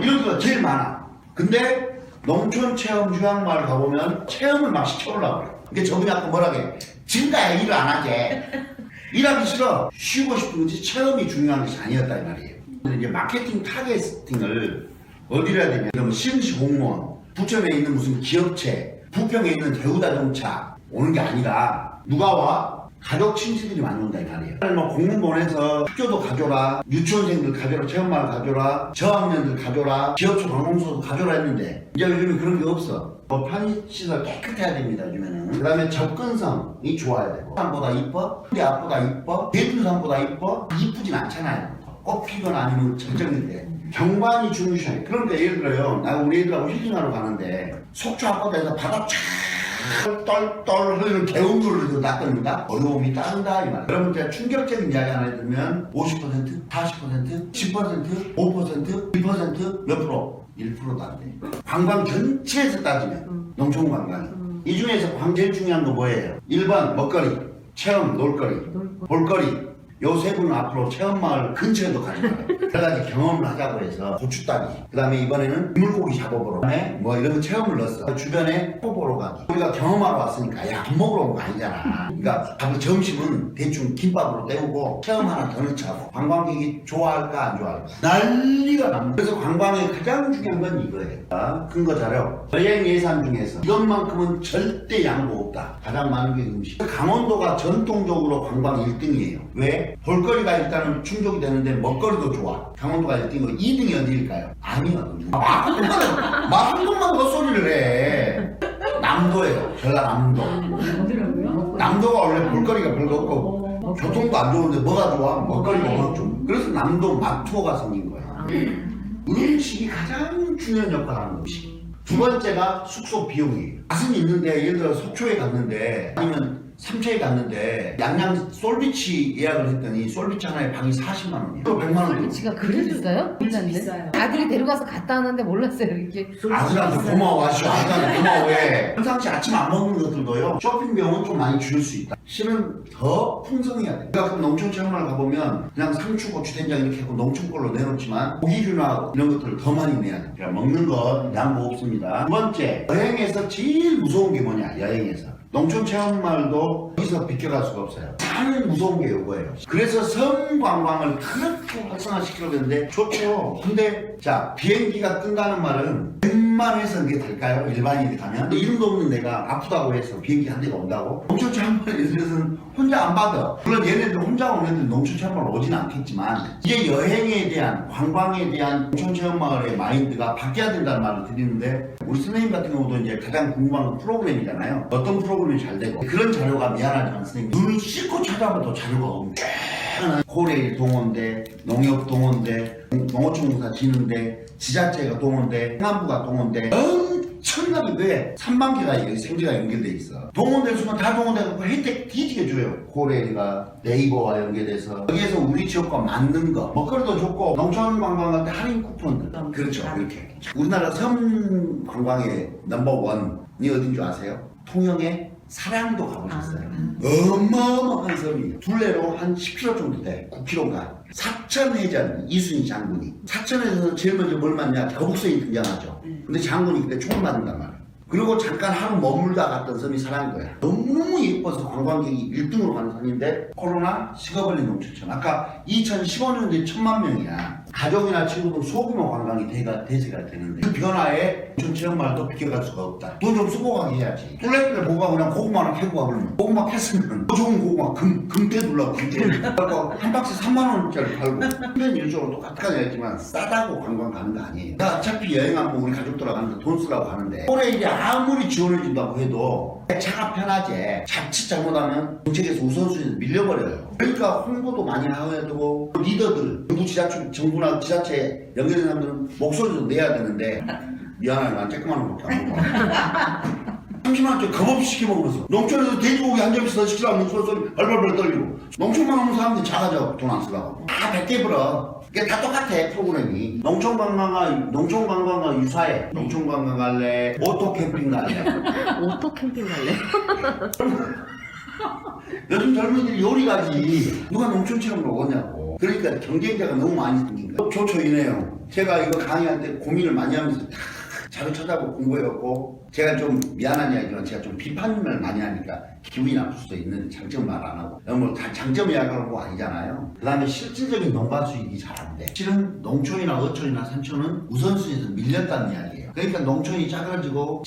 이런 데가 제일 많아. 근데 농촌 체험 휴양마을 가보면 체험을 막 시켜보려고 그래. 근데 저분이 아까 뭐라 그래? 지금까지 일을 안 하지. 일하기 싫어. 쉬고 싶은 거지 체험이 중요한 것이 아니었다 이 말이에요. 근데 이제 마케팅 타겟팅을 어디로 해야 되냐? 그러면 시흥시 공무원, 부천에 있는 무슨 기업체, 부평에 있는 대우자동차 오는 게 아니라 누가 와? 가족 친지들이 많이 온다 이 말이에요. 뭐 공무원에서 학교도 가져라, 유치원생들 가져라, 체험마을 가져라, 저학년들 가져라, 기업체 관공서도 가져라 했는데 이제 요즘에 그런 게 없어. 뭐 편의시설 깨끗해야 됩니다 요즘에는. 그 다음에 접근성이 좋아야 되고 산보다 이뻐, 우리 앞보다 이뻐, 대둔산보다 이뻐, 이쁘진 않잖아요. 꽃피거나 아니면 절정인데 경관이 중요해. 그러니까 예를 들어요, 나 우리 애들하고 힐링하러 가는데 속초 앞바다에서 바다 쫙 똘똘 흐르는 개운물을 낚습니다. 어려움이 따른다 이 말. 여러분 제가 충격적인 이야기 하나 해드리면 50%, 40%, 10%, 5%, 2%, 몇 프로? 1%도 안 돼. 관광 전체에서 따지면 농촌 관광이. 이 중에서 제일 중요한 거 뭐예요? 1번 먹거리, 체험, 놀거리, 볼거리. 요 세 분은 앞으로 체험마을 근처에도 가지 말아요. 여러 가지 경험을 하자고 해서 고추따기, 그 다음에 이번에는 물고기 잡아보러 가네, 뭐 이런 체험을 넣었어. 주변에 뽑으러 가기. 우리가 경험하러 왔으니까 야, 밥 먹으러 온 거 아니잖아. 그러니까 점심은 대충 김밥으로 때우고 체험 하나 더 넣자고. 관광객이 좋아할까 안 좋아할까 난리가 납니다. 그래서 관광의 가장 중요한 건 이거예요. 근거 자료. 여행 예산 중에서 이것만큼은 절대 양보 없다. 가장 많은 게 음식. 강원도가 전통적으로 관광 1등이에요. 왜? 볼거리가 일단은 충족이 되는데 먹거리도 좋아. 강원도가 1등이고 2등이 어디일까요? 아니거든요. 한 번만 헛소리를 해. 남도예요. 전라남도. 어디라고요? 남도가 원래 볼거리가 별거 없고 교통도 안 좋은데 뭐가 좋아? 먹거리가 워낙 좀. 그래서 남도 마투어가 생긴 거야. 음식이 가장 중요한 역할을 하는 음식. 두 번째가 숙소 비용이에요. 맛은 있는데 예를 들어 속초에 갔는데 아니면 삼척에 갔는데 양양 솔비치 예약을 했더니 솔비치 하나에 방이 40만 원이야. 또 100만 원. 솔비치가 그래 비싸요? 비싸요. 아들이 데려가서 갔다 왔는데 몰랐어요 이게. 아들한테 고마워 하시오. 아들한테 고마워해. 평상시 아침 안 먹는 것들도요. 쇼핑 비용은 좀 많이 줄일 수 있다. 실은 더 풍성해야 돼. 그러니까 농촌 체험을 가보면 그냥 상추, 고추, 된장 이렇게 하고 농촌 걸로 내놓지만 고기류나 이런 것들을 더 많이 내야 돼. 그러니까 먹는 건 양보 없습니다. 두 번째, 여행에서 제일 무서운 게 뭐냐? 여행에서. 농촌 체험마을도 여기서 비껴갈 수가 없어요. 가장 무서운 게 이거예요. 그래서 섬 관광을 그렇게 활성화시키려고 했는데 좋죠. 근데 자, 비행기가 뜬다는 말은 웬만해서 이게 될까요? 일반인이 가면 이름도 없는 내가 아프다고 해서 비행기 한 대가 온다고? 농촌 체험마을에서는 혼자 안 받아. 물론 얘네들 혼자 오는 애들 농촌 체험마을 오진 않겠지만 이게 여행에 대한 관광에 대한 농촌 체험마을의 마인드가 바뀌어야 된다는 말을 드리는데 우리 선생님 같은 경우도 이제 가장 궁금한 건 프로그램이잖아요. 어떤 프로그램이 잘 되고 그런 자료가 미안하지만 선생님 눈을 씻고 찾아봐도 자료가 없는데 고래일 동원대, 농협 동원대, 농어촌공사 지능대, 지자체가 동원대, 행안부가 동원대 엄청나게 왜 3만 개가 생지가 연결돼 있어. 동원될 수만 다 동원돼갖고 혜택 뒤지게 줘요. 고래가 네이버와 연계돼서 여기에서 우리 지역과 맞는 거 먹거리도 좋고 농촌 관광 갈 때 할인 쿠폰들 그렇죠. 이렇게 우리나라 섬 관광의 넘버원이 어딘 줄 아세요? 통영의 사랑도 가보셨어요? 어마어마한 섬이에요. 둘레로 한 10km 정도 돼. 9km가. 사천해전 이순희 장군이. 사천에서 제일 먼저 뭘 맞냐? 거북선이 등장하죠. 근데 장군이 그때 총을 맞는단 말이에요. 그리고 잠깐 하루 머물다 갔던 섬이 사랑인 거야. 너무 예뻐서 관광객이 1등으로 가는 섬인데 코로나 식어버린 농촌천. 아까 2015년도에 1000만 명이야. 가족이나 친구들 소규모 관광이 대세가 되는데 그 변화에 농촌 체험마을도 비껴갈 수가 없다. 돈 좀 쓰고 가게 해야지. 뚫레뚫레 보고 그냥 고구마 하나 캐고 가버리면 고구마 캤으면 더 좋은 고구마 금떼 둘라고 금떼. 그래서 한 박스 3만 원짜리 팔고 한편 일적으로 똑같은 얘기지만 싸다고 관광 가는 거 아니에요. 어차피 여행 안 보고 우리 가족들 가는데 돈 쓰라고 하는데 올해 이제 아무리 지원해준다고 해도 차가 편하지. 자칫 잘못하면 정책에서 우선순위에서 밀려버려요. 그러니까 홍보도 많이 해야 되고 리더들, 정부나 지자체 연결된 사람들은 목소리도 내야 되는데 미안해 난 쬐끄만 원밖에 안 먹어. 30만 원짜리 겁없이 시켜먹으면서 농촌에서 돼지고기 한 접시 더 시키라면 소리 벌벌벌 떨리고 농촌만 오는 사람들이 작아져 돈 안 쓰려고 다 100개 벌어. 이게 다 똑같아 프로그램이. 농촌 관광과 유사해. 농촌 관광 갈래? 오토 캠핑 갈래? 오토 캠핑 갈래? 요즘 젊은이들이 요리 가지 누가 농촌 체험을 오냐고. 그러니까 경쟁자가 너무 많이 생긴 거야. 좋죠 이 내용. 제가 이거 강의할 때 고민을 많이 하면서 다 자료 찾아보고 공부해갖고 제가 좀 미안한 이야기지만 제가 좀 비판을 많이 하니까 기분이 나쁠 수도 있는 장점 말 안 하고 뭐다 장점 이야기하는 거 아니잖아요. 그 다음에 실질적인 농가 수익이 잘 안 돼. 실은 농촌이나 어촌이나 산촌은 우선순위에서 밀렸다는 이야기예요. 그러니까 농촌이 작아지고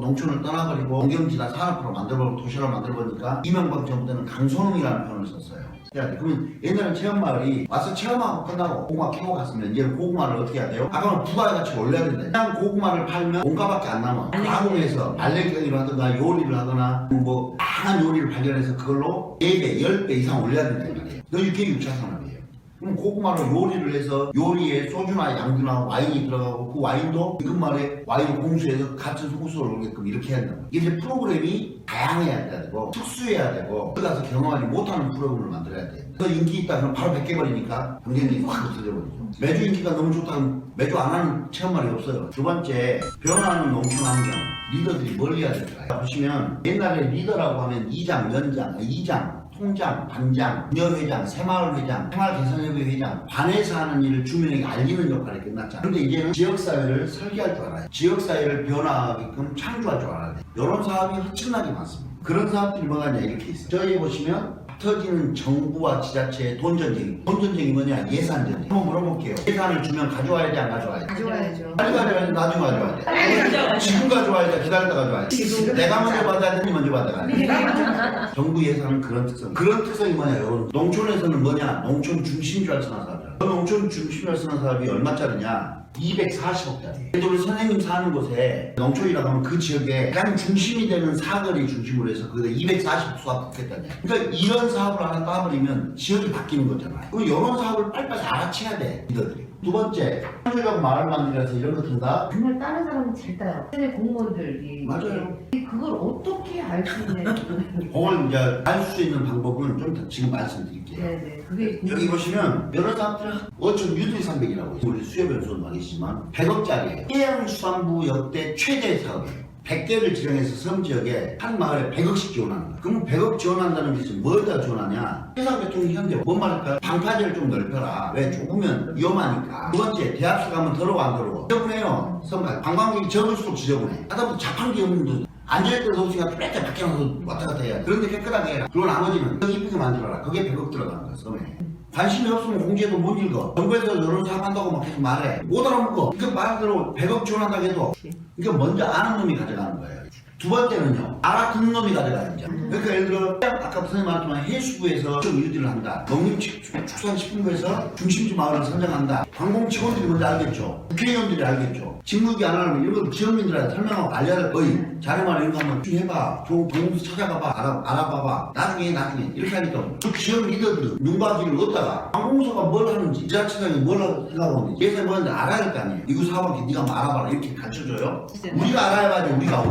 농촌을 떠나버리고 농경지나 산업으로 만들어버리고 도시로 만들어버리니까 이명박 정부 때는 강소농이라는 표현을 썼어요. 그러면 옛날엔 체험마을이 와서 체험하고 끝나고 고구마 캐고 갔으면 이제는 고구마를 어떻게 해야 돼요? 아까는 부가가치 올려야 된다. 그냥 고구마를 팔면 원가밖에 안 남아. 한국에서 말랭이를 하거나 요리를 하거나 뭐 다양한 요리를 발견해서 그걸로 4배, 10배 이상 올려야 된다는 말이에요. 이게 6차 산업이에요. 그럼 고구마로 요리를 해서 요리에 소주나 양주나 와인이 들어가고 그 와인도 지금 말에 와인을 공수해서 같은 소스를 오게끔 이렇게 해야 된다. 이게 이제 프로그램이 다양해야 되고 특수해야 되고 그 가서 경험하지 못하는 프로그램을 만들어야 돼요. 그래서 인기 있다 그러면 바로 100개 버리니까 경쟁력이 확 없어져버리죠. 매주 인기가 너무 좋다면 매주 안 하는 체험말이 없어요. 두 번째, 변화하는 농촌 환경. 리더들이 뭘 해야 될까요? 보시면 옛날에 리더라고 하면 이장, 통장, 반장, 부녀회장, 새마을회장, 새마을개선협의 회장, 반에서 하는 일을 주민에게 알리는 역할이 끝났잖아요. 그런데 이제는 지역사회를 설계할 줄 알아요. 지역사회를 변화하게끔 창조할 줄 알아야 돼요. 이런 사업이 엄청나게 많습니다. 그런 사업들이 뭐가 있냐 이렇게 있어요. 저희 보시면 터지는 정부와 지자체의 돈전쟁이. 돈전쟁이 뭐냐? 예산전쟁. 한번 물어볼게요. 예산을 주면 가져와야 돼, 안 가져와야 돼? 가져와야죠. 빨리 가져와야 돼, 나중에 가져와야 돼? 지금 가져와야 돼, 기다렸다 가져와야 돼? 내가 먼저 받아야 돼, 니 먼저 받아야 돼? 정부 예산은 그런 특성. 그런 특성이 뭐냐? 여러분. 농촌에서는 뭐냐? 농촌 중심주를 쓰는 사업이야. 그 농촌 중심주를 쓰는 사업이 얼마짜리냐? 240억짜리. 우리 선생님 사는 곳에 농촌이라고 하면 그 지역에 가장 중심이 되는 사거리 중심으로 해서 그게 240억수가 붙겠다냐. 그러니까 이런 사업을 하나 따버리면 지역이 바뀌는 거잖아요. 그럼 이런 사업을 빨리빨리 알아채야 돼, 리더들이. 두 번째, 창조적 마을 만들어서 이런 거 든다? 정말 다른 사람은 잘 따요. 세대 공무원들이. 맞아요. 그걸 어떻게 알 수 있냐. 그걸 이제 알 수 있는 방법은 좀 더 지금 말씀드릴게요. 네네. 그게 여기 보시면 여러 사람들은 어촌 유들산백이라고 있어요. 우리 수협연수원 많이지만 100억짜리예요. 해양수산부 역대 최대 사업이에요. 100개를 지정해서 섬지역에 한 마을에 100억씩 지원하는 거야. 그럼 100억 지원한다는 게 지금 뭐에다 지원하냐? 해상교통이 현대 뭔 말일까요? 방파제를 좀 넓혀라. 왜? 좁으면 위험하니까. 두 번째, 대합수 가면 더러워 안 더러워? 지저분해요. 섬가 관광객이 적을수록 지저분해. 하다보면 자판기 없는 앉을 때도 없으니까 뚜렷하게 밖에 나가서 왔다 갔다 해야 돼. 그런데 깨끗하게 해라. 그리고 나머지는 더 이쁘게 만들어라. 그게 100억 들어가는 거야, 섬에. 관심이 없으면 공지해도 못 읽어. 정부에서 이런 사업 한다고 막 계속 말해. 못 알아먹어. 그러니까 말대로 100억 지원한다고 해도 이게 먼저 아는 놈이 가져가는 거예요. 두 번째는요, 알아듣는 놈이 가져가야죠. 그러니까 예를 들어, 아까 선생님 말했지만 해수부에서 좀 유지를 한다. 농림축산식품부에서 중심지 마을을 선정한다. 관공 직원들이 먼저 알겠죠. 국회의원들이 알겠죠. 직무유기 안 하면 이런 걸 지역민들한테 설명하고 알려야 될 거의 자료만 이런 거 한번 좀 해봐. 좋은 공부 찾아가봐. 알아봐봐. 나중에 이렇게 하니까 그 지역 리더들은 눈바지를 얻다가 관공서가 뭘 하는지 지자체장이 뭘 생각하는지 예산이 뭐는지 알아야 될 거 아니에요. 이거 사업한테 네가 한번 알아봐라 이렇게 가르쳐줘요. 우리가 알아야지. 우리가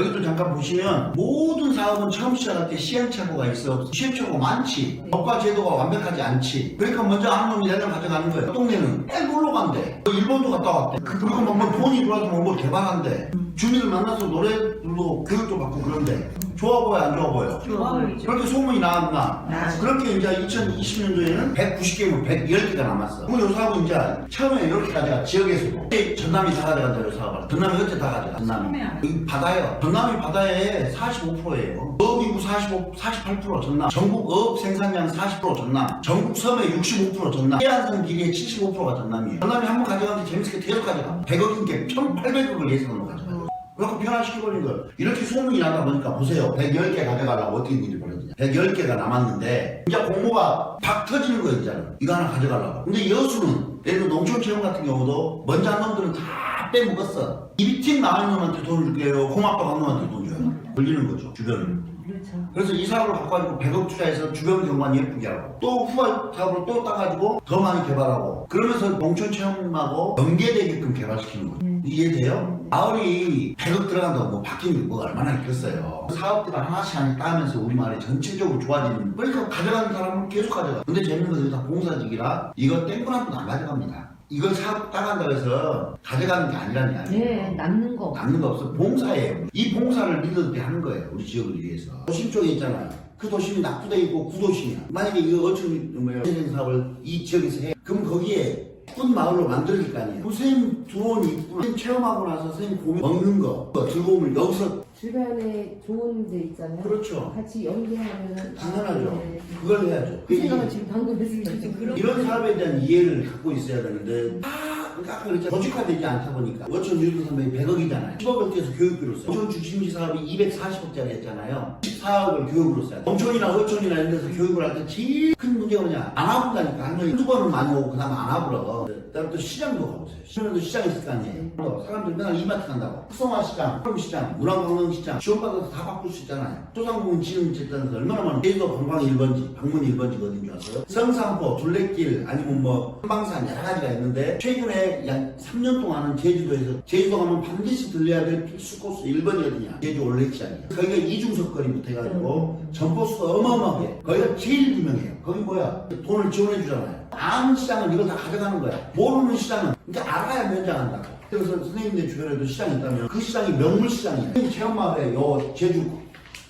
여기도 잠깐 보시면 모든 사업은 처음 시작할 때 시행착오가 있어. 시행착오가 많지. 법과 제도가 완벽하지 않지. 그러니까 먼저 아는 놈이 내가 가져가는 거예요. 동네는 꽤 놀러 간대. 일본도 갔다 왔대. 그리고 뭐 돈이 들어와서 뭐 개발한대. 주민을 만나서 노래 부르고 교육도 받고 그런데 좋아 보여 안 좋아 보여? 좋아 보이죠. 그렇게 소문이 나왔나? 그렇게 이제 2020년도에는 190개면 110개가 남았어. 그럼 요 사업은 이제 처음에 이렇게 가져가 지역에서도 전남이 다 가져간다 요 사업을. 전남이 어째 다 가져가? 전남이. 여기 바다예요. 전남이 바다의 45%예요. 어업인구 48% 전남. 전국 어업 생산량 40% 전남. 전국 섬의 65% 전남. 해안선 길이의 75%가 전남이에요. 전남이 한 번 가져가는데 재밌게 계속 가져가. 100억인 게 1,800억을 예산으로 가져가. 그렇게 변화시켜버린 거예요. 이렇게 소문이 나다 보니까 보세요. 110개 가져가려고 어떻게 일이 벌어지냐. 110개가 남았는데 이제 공모가 팍 터지는 거예요. 이제 이거 하나 가져가려고. 근데 여수는 예를 들어 농촌체험 같은 경우도 먼저 한 놈들은 다 빼먹었어. 이팀 나은 놈한테 돈을 줄게요. 고맙다고 한 놈한테 돈 줘요. 걸리는 거죠. 주변은. 그렇죠. 그래서 이 사업을 바꿔가지고 100억 투자해서 주변 경관 예쁘게 하고 또 후발 사업을 또 따가지고 더 많이 개발하고 그러면서 농촌 체험하고 연계되게끔 개발시키는 거죠. 이해돼요? 마을이 100억 들어간다고 뭐 바뀌는 게 뭐가 얼마나 있겠어요. 사업들 하나씩 따면서 우리 마을이 전체적으로 좋아지는 그러니까 가져가는 사람은 계속 가져가. 근데 재밌는 것은 다 공사직이라 이거 땡볕 한 푼 안 가져갑니다. 이걸 사업 따간다고 해서 가져가는 게 아니라는 게 아니에요. 네, 남는 거. 남는 거 없어. 봉사예요. 이 봉사를 리더들이 하는 거예요. 우리 지역을 위해서. 도심 쪽에 있잖아요. 그 도심이 낙후돼 있고 구도심이야. 만약에 이거 어촌 사업을 이 지역에서 해. 그럼 거기에 이쁜 마을로 만들어질 거 아니에요. 선생님 조언이 있구나. 선생님 체험하고 나서 선생님 고민 먹는 거 즐거움을 여기서 주변에 좋은 데 있잖아요. 그렇죠. 같이 연계하면 당연하죠. 그걸 해야죠. 그 생각은 지금 방금 했습니다. 이런 사업에 대한 이해를 갖고 있어야 되는데 아까 그랬잖아요. 조직화되지 않다 보니까 어촌 유도 선배이 100억이잖아요. 10억을 떼서 교육비로 써요. 어촌 주심지 사업이 240억짜리 했잖아요. 14억을 교육으로 써요. 농촌이나 어촌이나 이런 데서 교육을 할 때 제일 큰 문제가 뭐냐, 안 와본다니까. 한 명이 한두 번은 많이 오고 그 다음에 안 와보러. 그다음에 또 시장도 가보세요. 시장도 시장 있을 거 아니에요. 사람들 맨날 이마트 간다고. 특성화 시장, 시장, 문화관광시장 지원받아서 다 바꿀 수 있잖아요. 소상공인 지원제단에서 얼마나 많은 제주도 관광 1번지, 방문 1번지가 어딘 줄 아세요? 성산포, 둘레길, 아니면 뭐 한방산 여러 가지가 있는데 최근에 약 3년 동안은 제주도에서 제주도 가면 반드시 들려야 될 필수 코스 1번이거든요. 제주 올레시장이에요. 거기가 이중석거리부터 해가지고 점포수가 어마어마하게 거기가 제일 유명해요. 거기 뭐야? 돈을 지원해 주잖아요. 아는 시장은 이걸 다 가져가는 거야. 모르는 시장은 그러니까 알아야 면장한다고. 그래서 선생님들 주변에도 시장이 있다면 그 시장이 명물시장이에요. 선생님 체험마을에 요 제주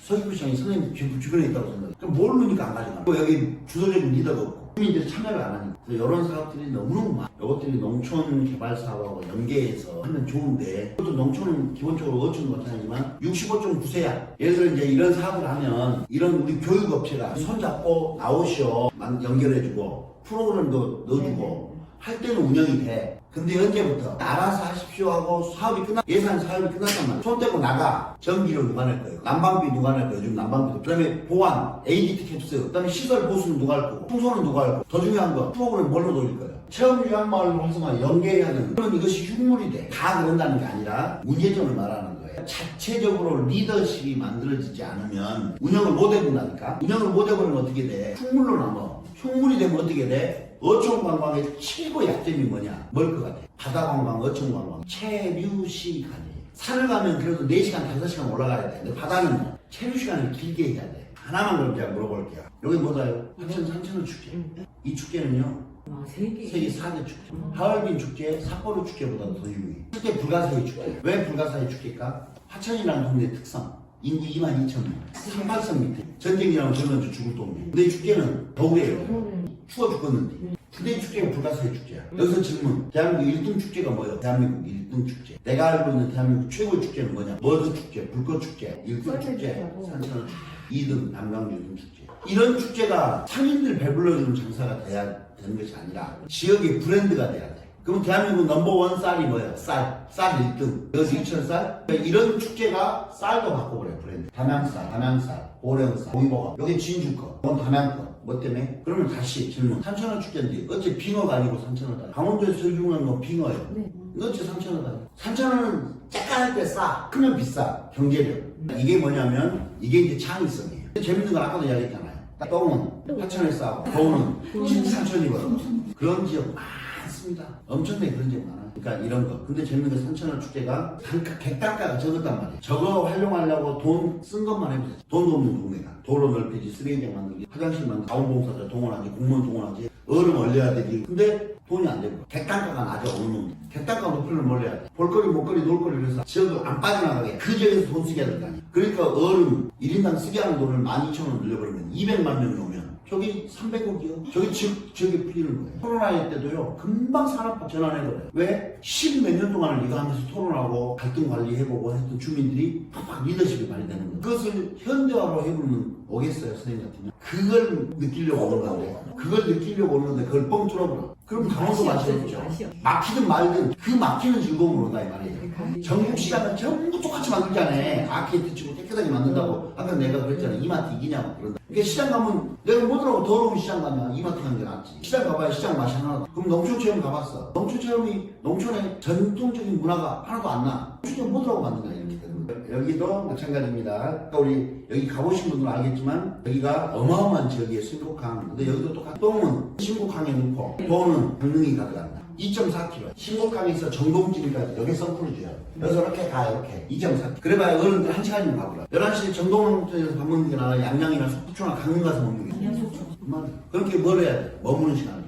서귀포시장이 선생님 주변에 있다고 생각해요. 그럼 모르니까 안 가져가는 거예요. 여기 주도적인 리더가 없고 주민들이 참여를 안 하니까. 이런 사업들이 너무너무 많아. 이것들이 농촌 개발 사업하고 연계해서 하면 좋은데 그것도 농촌은 기본적으로 어촌도 마찬가지지만 65.9세야. 예를 들어 이제 이런 사업을 하면 이런 우리 교육업체가 손잡고 나오시오 연결해주고 프로그램도 넣어주고 할 때는 운영이 돼. 근데 언제부터 알아서 하십시오 하고 사업이 예산 사업이 끝났단 말이야. 손 떼고 나가. 전기료 누가 낼 거예요? 난방비 누가 낼 거예요? 요즘 난방비도. 그 다음에 보안, ADT 캡스, 그 다음에 시설 보수는 누가 할 거고, 청소는 누가 할 거고, 더 중요한 거 프로그램 뭘로 돌릴 거예요? 체험 유한마을 활성화 연계해야 되는 그런 이것이 흉물이 돼. 다 그런다는 게 아니라 문제점을 말하는 거예요. 자체적으로 리더십이 만들어지지 않으면 운영을 못 해본다니까. 운영을 못 해보면 어떻게 돼? 흉물로 남아. 흉물이 되면 어떻게 돼? 어촌관광의 최고 약점이 뭐냐? 뭘 것 같아? 바다관광, 어촌관광, 체류시간이에요. 산을 가면 그래도 4시간, 5시간 올라가야 돼. 근데 바다는 뭐? 체류시간을 길게 해야 돼. 하나만 그럼 제가 물어볼게요. 여기 뭐다요? 하천 산천어 축제. 이 축제는요, 세계 4대 축제. 하얼빈 축제, 삿포로 축제보다 더 유명해. 실제 불가사의 축제. 왜 불가사의 축제일까? 하천이라는 동네 특성. 인구 22,000명. 38선 밑에. 전쟁이라면 젊은 죽을 동네. 근데 이 축제는 겨울이에요. 추워 죽었는데. 근데 이 축제가 불가사의 축제야. 여기서 질문. 대한민국 1등 축제가 뭐예요? 대한민국 1등 축제. 내가 알고 있는 대한민국 최고의 축제는 뭐냐? 머드 축제, 불꽃 축제, 1등 축제, 산천 2등 남강주 2등 축제. 이런 축제가 상인들 배불러주는 장사가 돼야 되는 것이 아니라 지역의 브랜드가 돼야 돼. 그럼 대한민국 넘버원 쌀이 뭐예요? 쌀 1등. 여기서 2,000쌀? 그러니까 이런 축제가 쌀도 바꿔버려요, 브랜드. 담양쌀, 보령쌀, 고기버거. 여기 진주 거, 이건 담양 거. 뭐 때문에? 그러면 다시 질문. 산천어 축제인데 어째 빙어가 아니고 산천어다. 강원도에서 제일 유명한 건 빙어예요. 네. 어째 산천어다. 산천어는 짝깔할 때 싸, 크면 비싸. 경제력. 이게 뭐냐면 이게 이제 창의성이에요. 재밌는 건 아까도 이야기했잖아요. 똥은 하천에 싸고 돈은 산천이거든. 그런 지역 많습니다. 엄청나게 그런 지역 많아요. 그러니까 이런 거. 근데 재밌는 건 산천어 축제가 객단가가 적었단 말이에요. 저거 활용하려고 돈 쓴 것만 해보세요. 돈도 없는 동네가. 도로 넓히지, 쓰레기장 만들기, 화장실 만들기, 자원봉사자 동원하지, 공무원 동원하지, 얼음 얼려야 되지. 근데 돈이 안 되고 객단가가 낮아. 어느 놈. 객단가 높이면 뭘 해야 돼? 볼거리, 먹거리, 놀거리 그래서 지역을 안 빠져나가게 그 지역에서 돈 쓰게 해야 될 거 아니야. 그러니까 얼음 1인당 쓰게 하는 돈을 12,000원 늘려버리면 200만 명이 오면 저기 300억이요. 저기 풀리는 거예요. 코로나 때도요, 금방 산업화 전환해버려요. 왜? 10몇 년 동안을 이거 하면서 토론하고 갈등 관리해보고 했던 주민들이 팍팍 리더십이 많이 되는 거예요. 그것을 현대화로 해보면 오겠어요, 선생님 같으면. 그걸 느끼려고 오는 건데, 그걸 뻥 뚫어버려. 그럼 강원도 맛이 없죠. 막히든 말든 그 막히는 즐거움을 온다 이 말이에요. 전국 시장은 전부 똑같이 만들잖아요. 아케이드 치고 깨끗하게 만든다고. 아까 내가 그랬잖아요. 이마트 이기냐고 그런다. 그러니까 시장 가면 내가 뭐더라고 더러운 시장 가면 이마트 가는 게 낫지. 시장 가봐야 시장 맛이 하나도. 그럼 농촌 체험 가봤어. 농촌 체험이 농촌의 전통적인 문화가 하나도 안 나. 농촌 뭐더라고 만든다 이렇게 되는 거예요. 여기도 마찬가지입니다. 아까 우리 여기 가보신 분들은 알겠지만 여기가 어마어마한 지역이에요. 신곡항. 근데 여기도 똑같아. 똥은 신곡항에 넣고 돈은 강릉이 가져간다. 2.4km. 신곡항에서 정동진까지 여기 선크루즈야. 여기서 이렇게 가 이렇게 2.4km. 그래봐야 어른들 1시간이면 가보라. 11시에 정동원에서 밥 먹는 게 나아 양양이나 속초나 강릉 가서 먹는 게 나아. 그렇게 뭘 해야 돼? 머무는 시간.